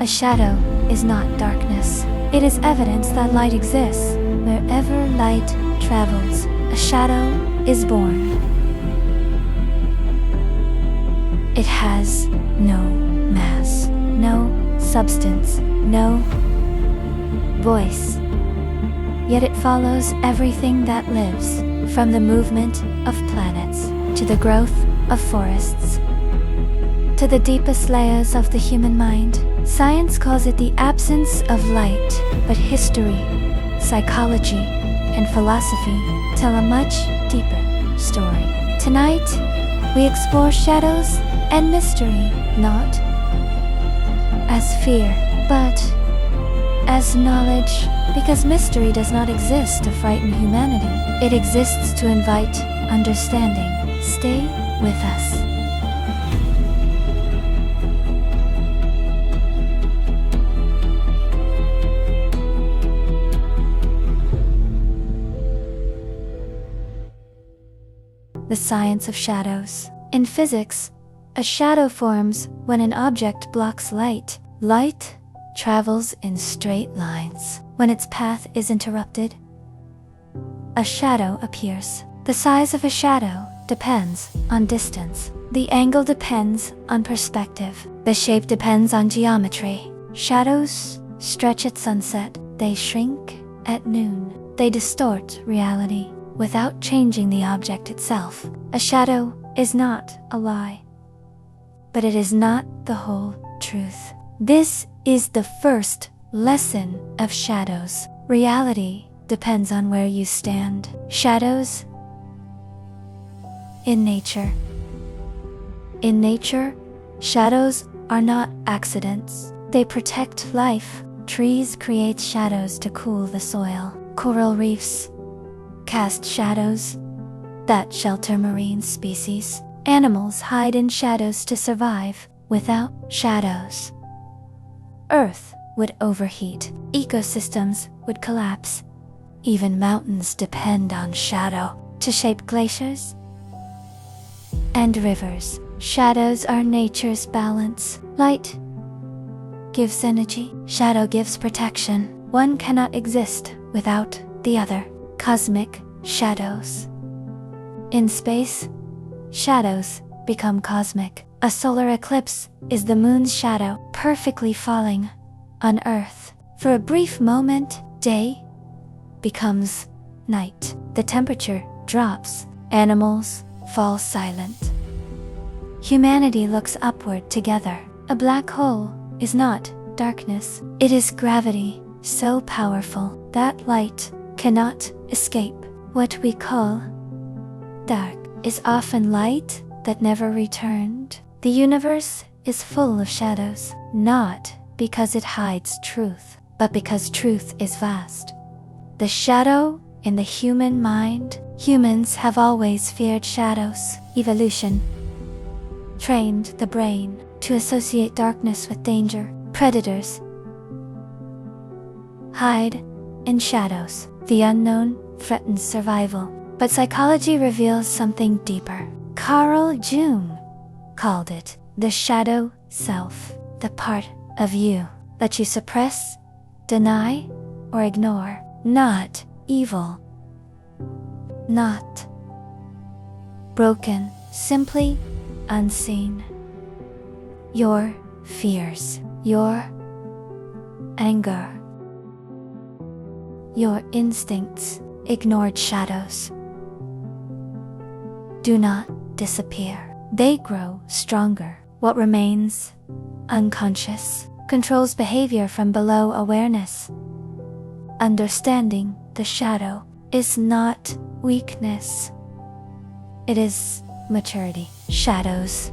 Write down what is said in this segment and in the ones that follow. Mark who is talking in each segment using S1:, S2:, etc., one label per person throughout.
S1: A shadow is not darkness. It is evidence that light exists. Wherever light travels, a shadow is born. It has no mass, no substance, no voice. Yet it follows everything that lives, from the movement of planets, to the growth of forests, to the deepest layers of the human mind. Science calls it the absence of light, but history, psychology, and philosophy tell a much deeper story. Tonight, we explore shadows and mystery, not as fear, but as knowledge, because mystery does not exist to frighten humanity. It exists to invite understanding. Stay with us. The science of shadows. In physics, a shadow forms when an object blocks light. Light travels in straight lines. When its path is interrupted, a shadow appears. The size of a shadow depends on distance. The angle depends on perspective. The shape depends on geometry. Shadows stretch at sunset. They shrink at noon. They distort reality without changing the object itself. A shadow is not a lie, but it is not the whole truth. This is the first lesson of shadows. Reality depends on where you stand. Shadows in nature. In nature, shadows are not accidents. They protect life. Trees create shadows to cool the soil. Coral reefs cast shadows that shelter marine species. Animals hide in shadows to survive. Without shadows, Earth would overheat. Ecosystems would collapse. Even mountains depend on shadow to shape glaciers and rivers. Shadows are nature's balance. Light gives energy. Shadow gives protection. One cannot exist without the other. Cosmic shadows. In space, shadows become cosmic. A solar eclipse is the moon's shadow perfectly falling on Earth. For a brief moment, day becomes night. The temperature drops. Animals fall silent. Humanity looks upward together. A black hole is not darkness. It is gravity, so powerful that light cannot escape. What we call dark is often light that never returned. The universe is full of shadows, not because it hides truth, but because truth is vast. The shadow in the human mind. Humans have always feared shadows. Evolution trained the brain to associate darkness with danger. Predators hide in shadows. The unknown threatens survival. But psychology reveals something deeper. Carl Jung called it the shadow self, the part of you that you suppress, deny, or ignore. Not evil, not broken, simply unseen. Your fears, your anger, your instincts, ignored shadows do not disappear. They grow stronger. What remains unconscious controls behavior from below awareness. Understanding the shadow is not weakness. It is maturity. Shadows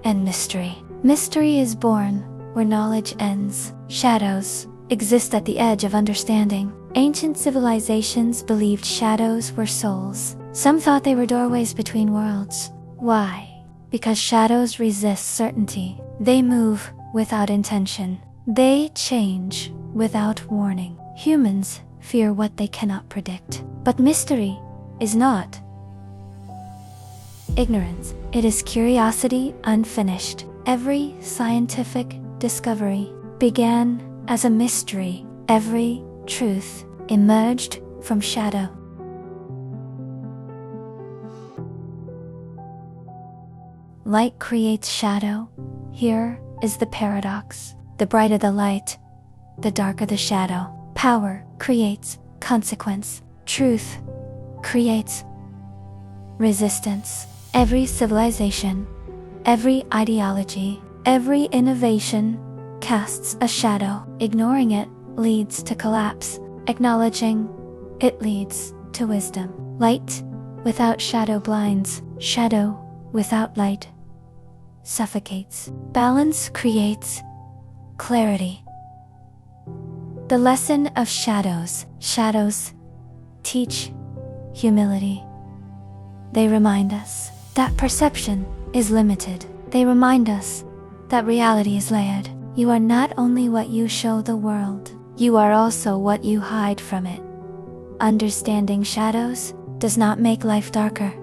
S1: and mystery. Mystery is born where knowledge ends. Shadows exist at the edge of understanding. Ancient civilizations believed shadows were souls. Some thought they were doorways between worlds. Why? Because shadows resist certainty. They move without intention. They change without warning. Humans fear what they cannot predict. But mystery is not ignorance. It is curiosity unfinished. Every scientific discovery began as a mystery. Every truth emerged from shadow. Light creates shadow. Here is the paradox. The brighter the light, the darker the shadow. Power creates consequence. Truth creates resistance. Every civilization, every ideology, every innovation casts a shadow. Ignoring it leads to collapse. Acknowledging it leads to wisdom. Light without shadow blinds. Shadow without light suffocates. Balance creates clarity. The lesson of shadows. Shadows teach humility. They remind us that perception is limited. They remind us that reality is layered. You are not only what you show the world, you are also what you hide from it. Understanding shadows does not make life darker.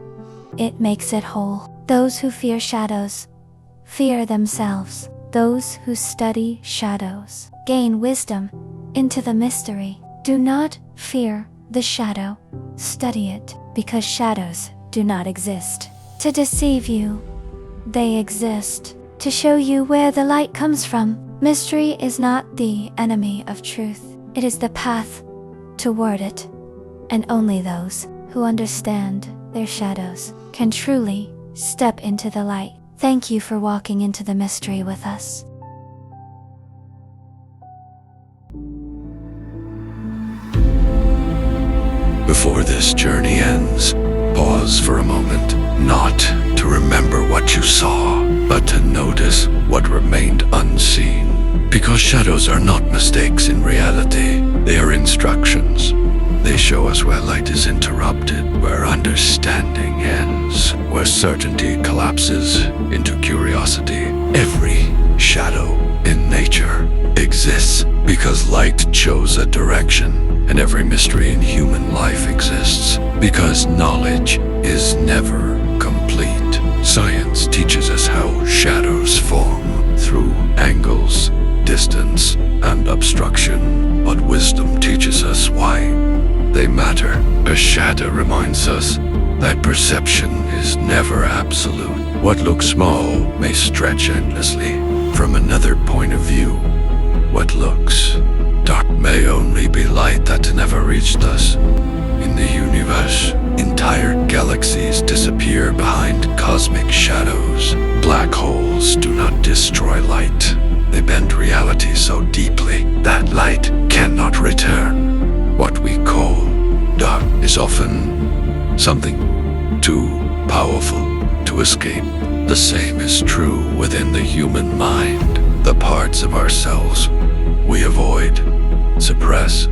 S1: It makes it whole. Those who fear shadows fear themselves. Those who study shadows gain wisdom into the mystery. Do not fear the shadow. Study it, because shadows do not exist to deceive you. They exist to show you where the light comes from. Mystery is not the enemy of truth. It is the path toward it. And only those who understand their shadows can truly step into the light. Thank you for walking into the mystery with us.
S2: Before this journey ends, pause for a moment, not to remember what you saw, but to notice what remained unseen. Because shadows are not mistakes in reality, they are instructions. They show us where light is interrupted, where understanding ends, where certainty collapses into curiosity. Every shadow in nature exists because light chose a direction. And every mystery in human life exists because knowledge is never complete. Science teaches us how shadows form through angles, distance, and obstruction. But wisdom teaches us why they matter. A shadow reminds us that perception is never absolute. What looks small may stretch endlessly. From another point of view, what looks dark may only be light that never reached us. In the universe, entire galaxies disappear behind cosmic shadows. Black holes do not destroy light. They bend reality so deeply that light cannot return. What we call dark is often something too powerful to escape. The same is true within the human mind. The parts of ourselves we avoid, suppress,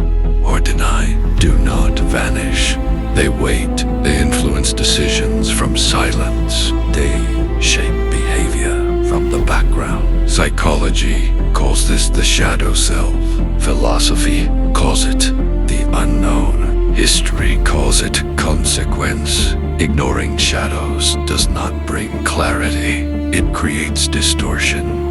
S2: or deny do not vanish. They wait. They influence decisions from silence. They shape behavior from the background. Psychology calls this the shadow self. Philosophy calls it the unknown. History calls it consequence. Ignoring shadows does not bring clarity. It creates distortion.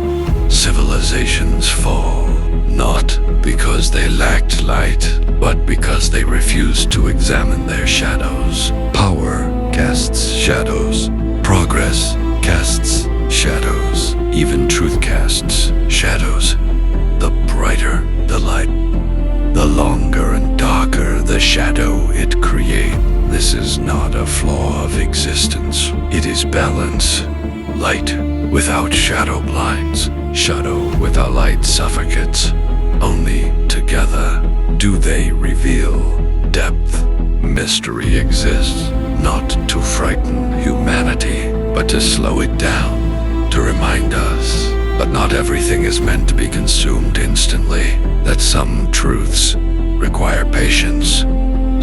S2: Civilizations fall, not because they lacked light, but because they refused to examine their shadows. Power casts shadows. Progress casts shadows. Even truth casts shadows. The brighter the light, the longer and darker the shadow it creates. This is not a flaw of existence. It is balance. Light without shadow blinds. Shadow without light suffocates. Only together do they reveal depth. Mystery exists not to frighten humanity, but to slow it down, to remind us that not everything is meant to be consumed instantly, that some truths require patience,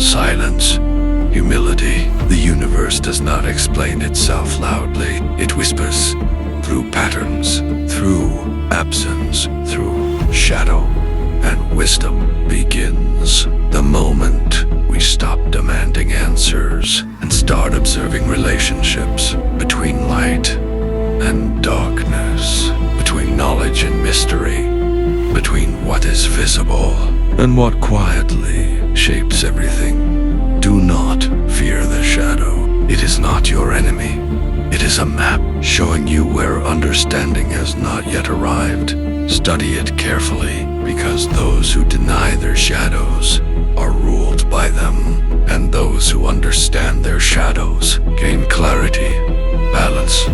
S2: silence, humility. The universe does not explain itself loudly. It whispers through patterns, through absence, through shadow. And wisdom begins the moment we stop demanding answers and start observing relationships between light and darkness, between between knowledge and mystery, between what is visible and what quietly shapes everything. Do not fear the shadow. It is not your enemy. It is a map showing you where understanding has not yet arrived. Study it carefully, because those who deny their shadows are ruled by them, and those who understand their shadows gain clarity, balance,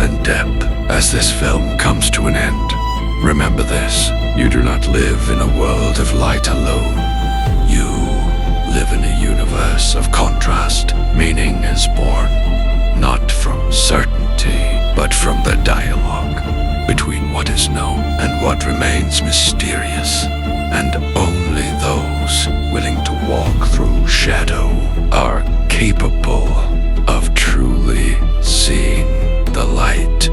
S2: and depth. As this film comes to an end, remember this: you do not live in a world of light alone. You live in a universe of contrast. Meaning is born not from certainty, but from the dialogue between what is known and what remains mysterious. And only those willing to walk through shadow are capable of truly seeing the light.